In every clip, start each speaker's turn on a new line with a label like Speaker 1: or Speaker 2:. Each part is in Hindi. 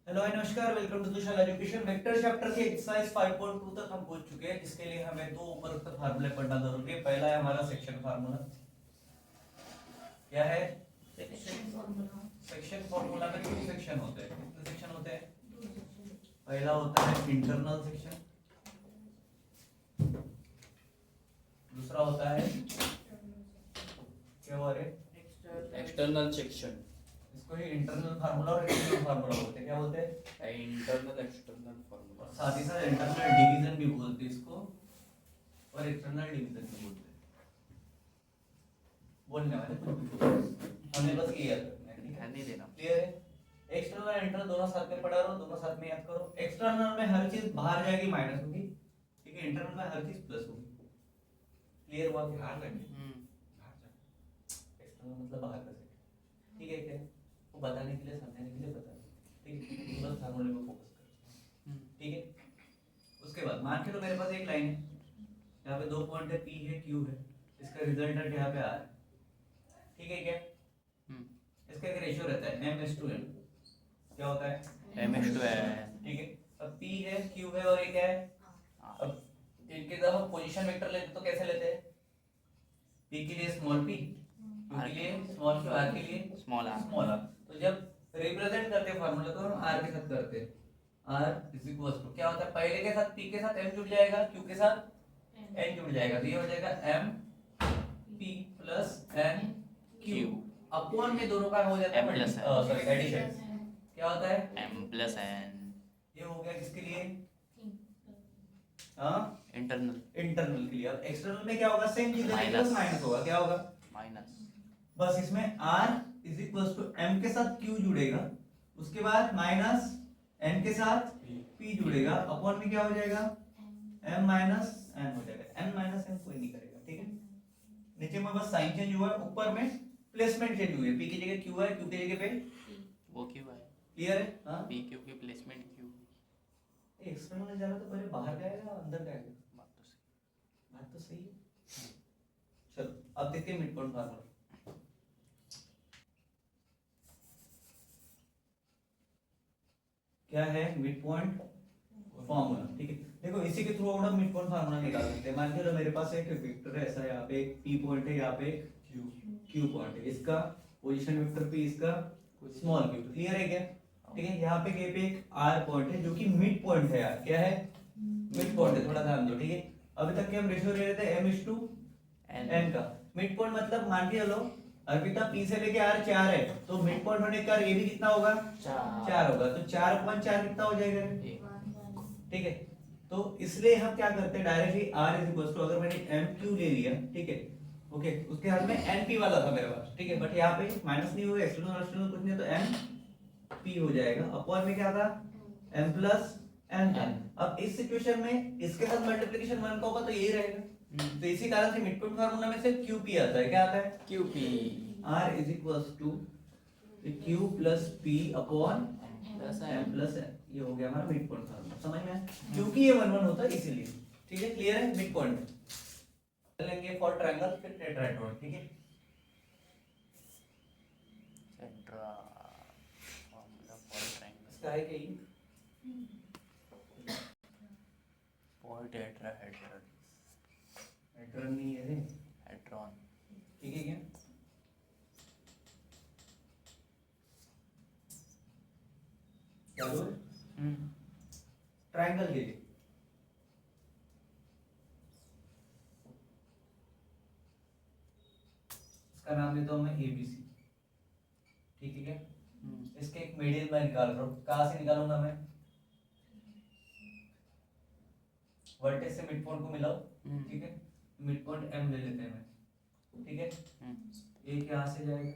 Speaker 1: हेलो नमस्कार, welcome to Tushar education. Vector chapter के एक्सरसाइज 5.2 तक हम पहुंच चुके हैं, जिसके लिए हमें दो उपरोक्त फार्मूले पढ़ना जरूरी है। पहला है हमारा सेक्शन फार्मूला। क्या है? सेक्शन फार्मूला में कितने सेक्शन होते हैं? कितने सेक्शन होते हैं? पहला होता है इंटरनल सेक्शन, दूसरा होता है क्या हुआ रे?
Speaker 2: External section.
Speaker 1: इसको ही इंटरनल फार्मूला और एक्सटर्नल फार्मूला बोलते हैं। क्या बोलते हैं?
Speaker 2: Internal external formula.
Speaker 1: साथ ही साथ इंटरनल डिवीजन भी बोलते हैं इसको, और एक्सटर्नल डिवीजन भी बोलते हैं। बोलने वाले कुछ भी हमें बस ये याद रखना है, ध्यान नहीं देना। क्लियर है? एक्सटर्नल और इंटरनल दोनों साथ में पढ़ा रहो, दोनों साथ में याद करो। एक्सटर्नल में हर चीज बाहर जाएगी माइनस होगी, ठीक है। इंटरनल में हर चीज प्लस होगी। क्लियर हुआ? बाहर जाएगी, एक्सटर्नल मतलब बाहर का सेट, ठीक है। क्या वो बताने के लिए, समझाने के लिए बता रहे, ठीक है। बस फार्मूले पे फोकस कर, ठीक है। उसके बाद मान के तो मेरे पास एक लाइन है, यहाँ पे दो पॉइंट है, पी है, क्यू है। इसका रिजल्टेंट यहाँ पे आ रहा है, ठीक है। क्या इसका एक रेशियो रहता है m/n। क्या होता है?
Speaker 2: m/n,
Speaker 1: ठीक है। अब p है, q है और एक है। अब इनके जब हम पोजीशन वेक्टर लेते तो कैसे लेते हैं? p के लिए स्मॉल p, q के लिए स्मॉल q, r के लिए स्मॉल r। तो जब रिप्रेजेंट करते हैं फार्मूला तो हम r के साथ करते हैं। r क्या होता है? पहले के साथ p के साथ m जुड़ जाएगा, q के साथ n जुड़ जाएगा, तो ये हो जाएगा m p plus n q upon में दोनों का हो जाता है सॉरी एडिशन। क्या होता है?
Speaker 2: m+n।
Speaker 1: ये हो गया किसके लिए? हाँ, इंटरनल के लिए। अब एक्सटर्नल में क्या होगा? सेम चीज है, प्लस माइनस होगा। क्या होगा? माइनस। बस इसमें r is equal to m के साथ q जुड़ेगा, उसके बाद माइनस n के साथ p जुड़ेगा, अपॉन में क्या हो जाएगा? m माइनस n हो जाएगा। n माइनस n कोई नहीं करेगा, ठीक है। नीचे में बस साइन चेंज हुआ है, ऊपर में प्लेसमेंट चेंज हुई है। p की जगह q है, q की जगह पे
Speaker 2: वो क्यों है?
Speaker 1: क्लियर है? हाँ,
Speaker 2: p q की प्लेसमेंट क्यों?
Speaker 1: एक्सटर्नल जाना तो पहले बाहर जाएगा अंदर जाएगा। बात तो सही है। चलो अब देखते हैं मिड पॉइंट फार्मूला। क्या है मिड पॉइंट फार्मूला? ठीक है, देखो इसी के थ्रू हम मिड पॉइंट फार्मूला निकाल सकते हैं। मान के चलो मेरे पास एक वेक्टर है ऐसा, यहाँ पे एक p पॉइंट है, यहाँ पे q पॉइंट है। इसका पोजीशन वेक्टर p, इसका स्मॉल q। क्लियर है क्या? ठीक है। यहाँ पे के पे एक r पॉइंट है जो कि मिड पॉइंट है। यार क्या है? मिड पॉइंट है, थोड़ा ध्यान दो, ठीक है। अभी तक के हम रेशियो ले रहे थे m/n का। मिड पॉइंट मतलब मान के चलो अर्पिता p से लेके r 4 है, तो मिड पॉइंट होने का ये भी कितना होगा? 4 होगा। तो 4/4 कितना हो जाएगा? ठीक है। तो इसलिए हम क्या करते हैं, directly r is equal to, अगर मैंने mq ले लिया, ठीक है, ओके, उसके हाथ में np वाला था मेरे पास, ठीक है, बट यहाँ पे माइनस नहीं होगा, एक्सटर्नल एक्सटर्नल कुछ नहीं, तो mp हो जाएगा। अपॉन में क्या था? m प्लस n था। अब इस सिचुएशन में इसके साथ मल्टीप्लिकेशन 1 का होगा तो यही रहेगा। तो इसी कारण से मिड पॉइंट फार्मूला में से qp आता है। क्या आता है?
Speaker 2: qp।
Speaker 1: r is equal to q plus p upon m plus n। ये हो गया हमारा मिड पॉइंट फार्मूला। समझ में आया? क्योंकि ये 1 1 होता है इसीलिए, ठीक है। क्लियर है? मिड पॉइंट लेंगे फॉर ट्रायंगल, फिर टेट्राहेड्रॉन, ठीक है।
Speaker 2: Tetra formula for triangle.
Speaker 1: इसका है क्या ये?
Speaker 2: For tetrahedron.
Speaker 1: हेड्रॉन नहीं है रे,
Speaker 2: हेड्रॉन,
Speaker 1: ठीक है। क्या क्या बोल? ट्रायंगल के लिए इसका नाम देता हूं मैं ABC, ठीक है। क्या इसके एक मीडियन मैं निकाल रहा हूँ। कहाँ से निकालूंगा मैं? वर्टेक्स से मिड पॉइंट को मिलाओ, ठीक है। मिड पॉइंट m ले लेते हैं मैं, ठीक है। एक यहाँ से जाएगा,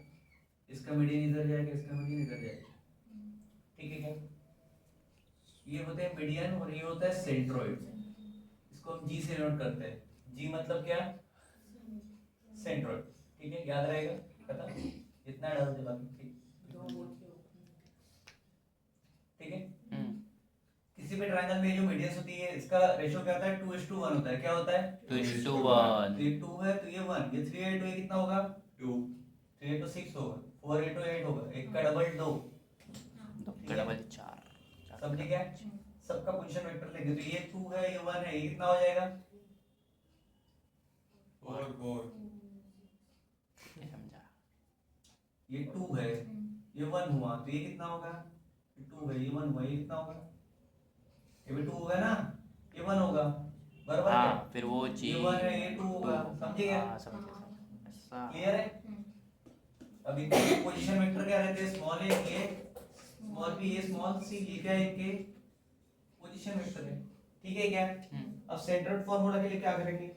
Speaker 1: इसका मीडियन इधर जाएगा, इसका मीडियन इधर जाएगा, ठीक है। क्या ये होते हैं मीडियन और ये होता है सेंट्रोइड। इसको हम G से नोट करते हैं। G मतलब क्या? सेंट्रोइड, ठीक है। याद रहेगा, पता इतना डाल दे बाकी, ठीक है। किसी भी ट्रायंगल में जो मीडियंस होती है, इसका रेशियो क्या होता है? 2:1 होता है। क्या होता है?
Speaker 2: 2:1।
Speaker 1: ये 2 है तो ये 1, ये 3 है तो ये कितना होगा? 2, 3 है तो 6 होगा, 4 है तो 8 होगा, एक का डबल 2,
Speaker 2: का डबल 4।
Speaker 1: समझे क्या? सबका पोजीशन वेक्टर लेंगे तो ये 2 है, ये 1 है, ये कितना हो जाएगा?
Speaker 3: 4
Speaker 2: ये समझा।
Speaker 1: ये 2 है, ये 1 हुआ तो ये कितना होगा? ये 2 है, ये 1 हुआ, ये कितना होगा? ये भी 2 होगा ना, ये 1 होगा, बराबर
Speaker 2: हाँ
Speaker 1: है?
Speaker 2: फिर वो जी
Speaker 1: ये 1 है, ये 2 होगा, समझे क्या?
Speaker 2: हाँ समझे समझे ऐसा।
Speaker 1: क्लियर है? अभी पोजीशन वेक्टर क्या रहते हैं? स्मॉल ए, ये स्मॉल बी, ये स्मॉल सी, ये क्या है? इनके पोजीशन वेक्टर है, ठीक है क्या? अब सेंटर्ड फार्मूला के लिए क्या करेंगे?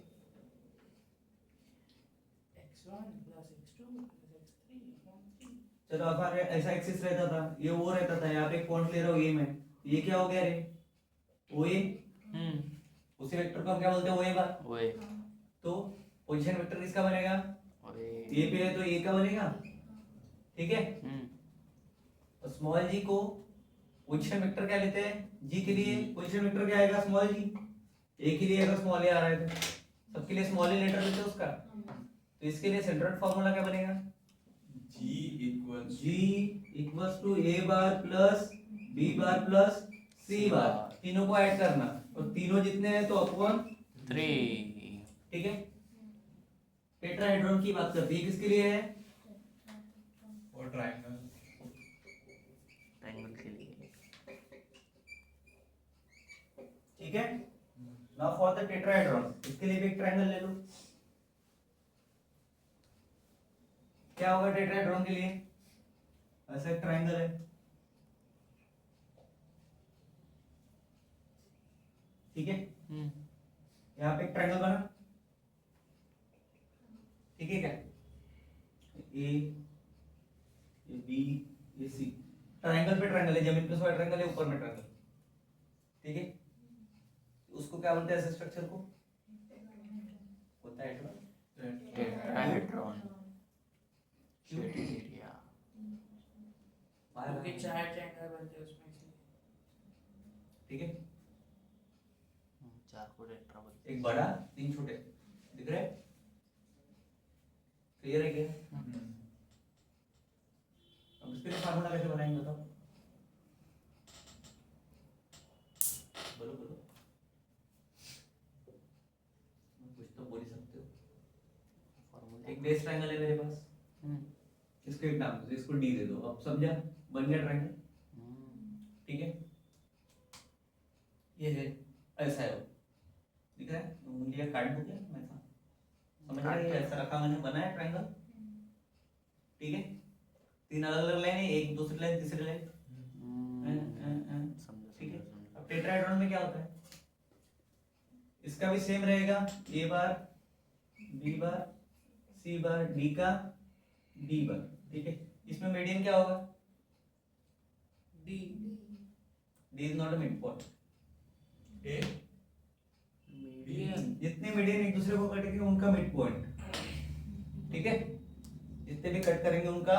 Speaker 4: x1 plus x2 plus x3 upon 3.
Speaker 1: चलो अगर ऐसा एक्सिस रहता था, ये वो रहता था, यहाँ पे एक पॉइंट ले रहा हूँ ये मैं, ये क्या हो गया रे? ओ ए, उसी वेक्टर को हम क्या बोलते हैं? ओ ए बार।
Speaker 2: ओए
Speaker 1: तो पोजीशन वेक्टर किसका बनेगा?
Speaker 2: ओए
Speaker 1: ए पे है तो ए का बनेगा, ठीक है? तो स्मॉल जी को पोजीशन वेक्टर क्या लेते हैं? जी के लिए पोजीशन वेक्टर क्या आएगा? स्मॉल जी। ए के लिए अगर स्मॉल ए आ रहा है तो सबके लिए स्मॉल ए लेटर लेते हैं उसका, तो इसके लिए सेंट्रल फार्मूला क्या बनेगा?
Speaker 3: G
Speaker 1: equals to a bar plus b bar plus c bar, तीनों को ऐड करना, और तीनों जितने हैं तो अपॉन
Speaker 2: 3
Speaker 1: ठीक है? टेट्राहेड्रॉन की बात करते हैं, किसके लिए है?
Speaker 3: और ट्रायंगल
Speaker 2: ट्रायंगल के लिए।
Speaker 1: ठीक है? नाउ फॉर द टेट्राहेड्रॉन, इसके लिए भी एक ट्रायंगल ले लो। क्या होगा टेट्राहेड्रॉन के लिए? ऐसा एक ट्रायंगल है, ठीक है? यहाँ पे एक ट्रायंगल बना, ठीक है क्या? ए, ये बी, ये सी, ट्रायंगल पे ट्रायंगल है, जमीन पे सोया ट्रायंगल है, ऊपर में ट्रायंगल, ठीक है? उसको क्या बोलते हैं ऐसे स्ट्रक्चर को? होता है
Speaker 2: टेट्राहेड्रॉन एरिया
Speaker 4: क्योंकि 4 ट्रायंगल बनते हैं उसमें इसलिए.
Speaker 1: ठीक है?
Speaker 2: 4 को टेट्रा बोलते
Speaker 1: एक बड़ा, 3 छोटे, दिख रहे? क्लियर है क्या? अब इसके लिए फार्मूला कैसे बनाएंगे बताओ? बोलो बोलो, कुछ तो बोल ही सकते हो।
Speaker 2: फॉर्मूला।
Speaker 1: एक बेस ट्रायंगल है मेरे पास, इसको एक नाम दो, इसको डी दे दो, अब समझा? बन गया ट्रायंगल, ठीक है? ये है, ऐसा है वो, दिख रहा है? उंगलियां काट दूं क्या मैं? ऐसा समझ रहे? ऐसा रखा मैंने, बनाया ट्रायंगल, ठीक है? 3 अलग अलग लाइन है, एक दूसरी लाइन तीसरी लाइन, ठीक है? अब टेट्राहेड्रॉन में क्या होता है? इसका भी सेम रहेगा, ए बार बी बार सी बार डी का डी बार, ठीक है? इसमें मीडियन क्या होगा?
Speaker 4: D.
Speaker 1: D is not a mid point.
Speaker 3: A
Speaker 2: median
Speaker 1: जितने मीडियन एक दूसरे को कटेंगे उनका मिड पॉइंट, ठीक है? जितने भी कट करेंगे उनका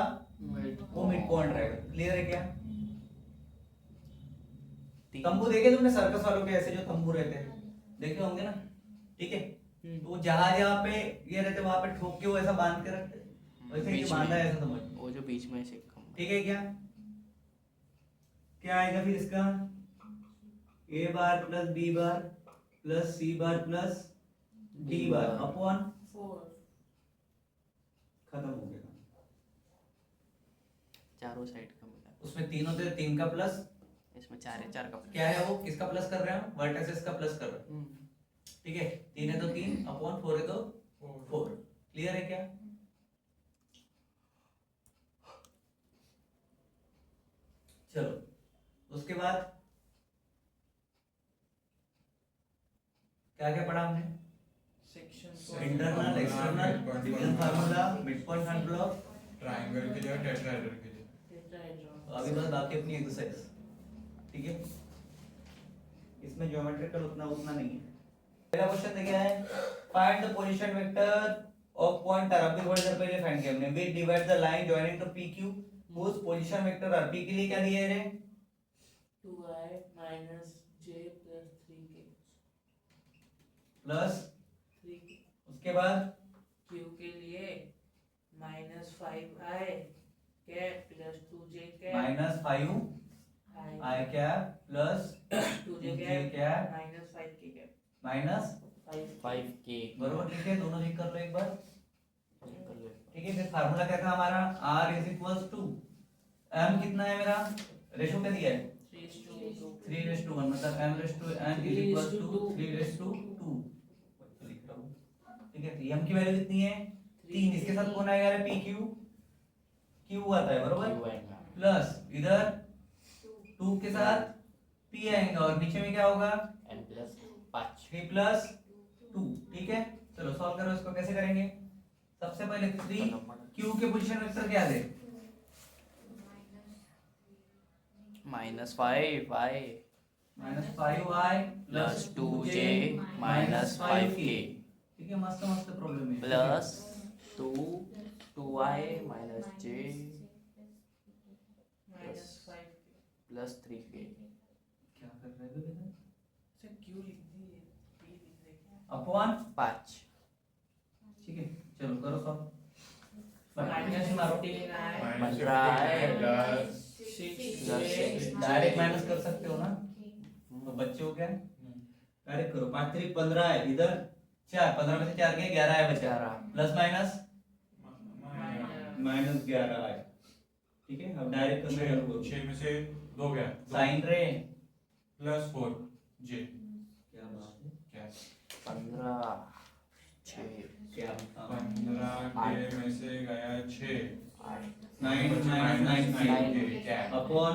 Speaker 1: वो मिड पॉइंट रहेगा। क्लियर है क्या? तंबू देखे तुमने सर्कस वालों के? ऐसे जो तंबू रहते हैं देखे होंगे ना, ठीक है? तो जहां जहां पे ये रहते वहां पे ठोक के वो ऐसा बांध के रखते हैं, वैसे ये
Speaker 2: बीच
Speaker 1: बांधा
Speaker 2: में।
Speaker 1: है, ऐसा समझ।
Speaker 2: वो जो बीच में से खंभा।
Speaker 1: ठीक है क्या? क्या आएगा फिर इसका? ए bar plus b bar plus c बार प्लस डी बार अपॉन
Speaker 4: 4.
Speaker 1: खत्म हो गया।
Speaker 2: चारों साइड का मिला।
Speaker 1: उसमें 3 होते हैं, 3 का प्लस
Speaker 2: इसमें 4 है, 4 का प्लस।
Speaker 1: क्या है वो? किसका प्लस कर रहे हैं हम? वर्टिसेस का प्लस कर रहे हैं, ठीक है? 3 है तो 3 अपॉन 4 है तो 4। क्लियर है क्या? चलो उसके बाद क्या क्या पढ़ा हमने?
Speaker 4: Section
Speaker 1: internal, external, division formula, mid point formula.
Speaker 3: Triangle के लिए और टेट्राहेड्रल के लिए।
Speaker 4: Tetrahedron.
Speaker 1: अभी बस बाकी अपनी एक्सरसाइज, ठीक है? इसमें ज्योमेट्रिकल उतना नहीं है। पहला क्वेश्चन क्या है? Find the position vector of point R. अभी थोड़ी देर पहले फाइंड किया हमने। We divide the line joining to PQ whose position vector are. P के लिए क्या दिया है रे?
Speaker 4: 2i minus j plus 3k.
Speaker 1: Plus
Speaker 4: 3k.
Speaker 1: उसके बाद
Speaker 4: q के लिए minus 5i k plus 2j k
Speaker 1: minus 5
Speaker 4: i
Speaker 1: I cap plus
Speaker 4: 2j
Speaker 1: j
Speaker 4: cap
Speaker 1: cap
Speaker 4: minus 5k cap.
Speaker 1: Minus
Speaker 2: 5k
Speaker 1: बरोबर लिख के दोनों लिख कर लो एक बार
Speaker 2: कर लो।
Speaker 1: ठीक है। फिर फार्मूला क्या था हमारा r is equals to m कितना है मेरा रेशो क्या दिया है 3:1 मतलब m रेस to n is equals to 3:2 लिख रहा हूं ठीक है। तो m की वैल्यू कितनी है 3 इसके साथ कौन आएगा रे pq q आता है बरोबर प्लस इधर 2 के साथ p आएगा और नीचे में क्या होगा
Speaker 2: n प्लस 5
Speaker 1: 3 प्लस 2 ठीक है। चलो सॉल्व करो इसको कैसे करेंगे सबसे पहले 3 q के पोजीशन वेक्टर क्या दे
Speaker 2: -5 y
Speaker 1: -5y
Speaker 2: plus 2j minus 5k
Speaker 1: ठीक है। मस्त मस्त प्रॉब्लम है
Speaker 2: plus 2y minus j
Speaker 4: minus 5k.
Speaker 2: Plus 3k
Speaker 1: क्या कर रहे हो बेटा
Speaker 4: सर क्यों लिख दिए p लिख दे क्या
Speaker 1: अपॉन
Speaker 2: 5
Speaker 1: ठीक है। चलो करो सॉल्व माइनस मारो
Speaker 3: माइनस
Speaker 2: बन रहा है
Speaker 3: प्लस
Speaker 4: 6
Speaker 1: डायरेक्ट माइनस कर सकते हो ना तो बच्चे हो क्या डायरेक्ट करो 5 3 15 है इधर 4 15 में से 4 गए 11 है बचा
Speaker 2: 11
Speaker 1: प्लस माइनस माइनस 11 है ठीक है। अब डायरेक्ट करना शुरू करो
Speaker 3: 6 में से 2 गया
Speaker 1: साइन रे
Speaker 3: प्लस 4 जे
Speaker 1: क्या बात है
Speaker 3: क्या
Speaker 2: 15 6
Speaker 1: क्या
Speaker 3: 15 के में से गया 6
Speaker 1: 9 माइनस 9
Speaker 3: क्या
Speaker 1: अपॉन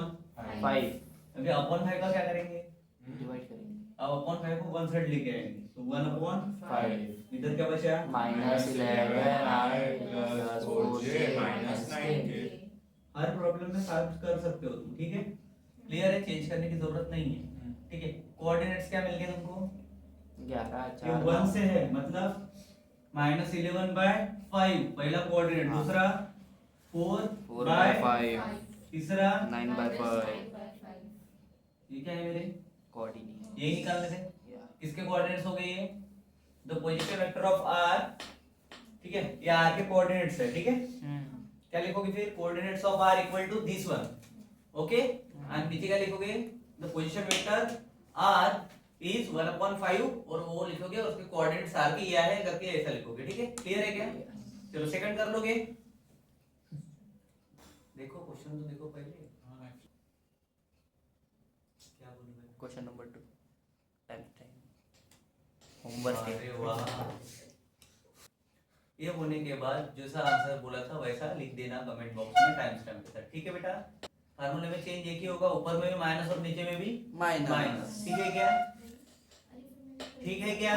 Speaker 2: 5
Speaker 1: अभी अपॉन 5 का क्या करेंगे
Speaker 2: डिवाइड करेंगे
Speaker 1: अब अपॉन 5 को वन साइड लेके आएंगे तो 1 अपॉन
Speaker 2: 5
Speaker 1: इधर क्या बचा
Speaker 2: -11 प्लस 4j
Speaker 3: माइनस 9k
Speaker 1: हर प्रॉब्लम में सॉल्व कर सकते हो तुम ठीक है। क्लियर है चेंज करने की जरूरत नहीं है ठीक है। कोऑर्डिनेट्स क्या मिल गए तुमको
Speaker 2: 11
Speaker 1: ये 1 से है मतलब -11/5 पहला कोऑर्डिनेट दूसरा 4/5 तीसरा
Speaker 2: 9/5
Speaker 1: ये क्या है मेरे
Speaker 2: कोऑर्डिनेट
Speaker 1: ये निकालने थे किसके कोऑर्डिनेट्स हो गए ये the position vector of r ठीक है। ये r के कोऑर्डिनेट्स है ठीक है। क्या लिखोगे फिर coordinates of r equal to this one okay and नीचे क्या लिखोगे the position vector r is 1/5 और वो लिखोगे और उसके कोऑर्डिनेट्स r के यह है करके ऐसा लिखोगे ठीक है। क्लियर है क्या चलो सेकंड कर लोगे देखो क्वेश्चन तो देखो पहले क्या बोलूं
Speaker 2: क्वेश्चन नंबर 2 टाइम होमवर्क
Speaker 1: अरे
Speaker 2: है
Speaker 1: वाह ये होने के बाद जैसा आंसर बोला था वैसा लिख देना कमेंट बॉक्स में टाइम स्टैम्प के साथ ठीक है बेटा। फार्मूले में चेंज एक ही होगा ऊपर में भी माइनस और नीचे में भी
Speaker 2: माइनस
Speaker 1: ठीक है क्या ठीक है क्या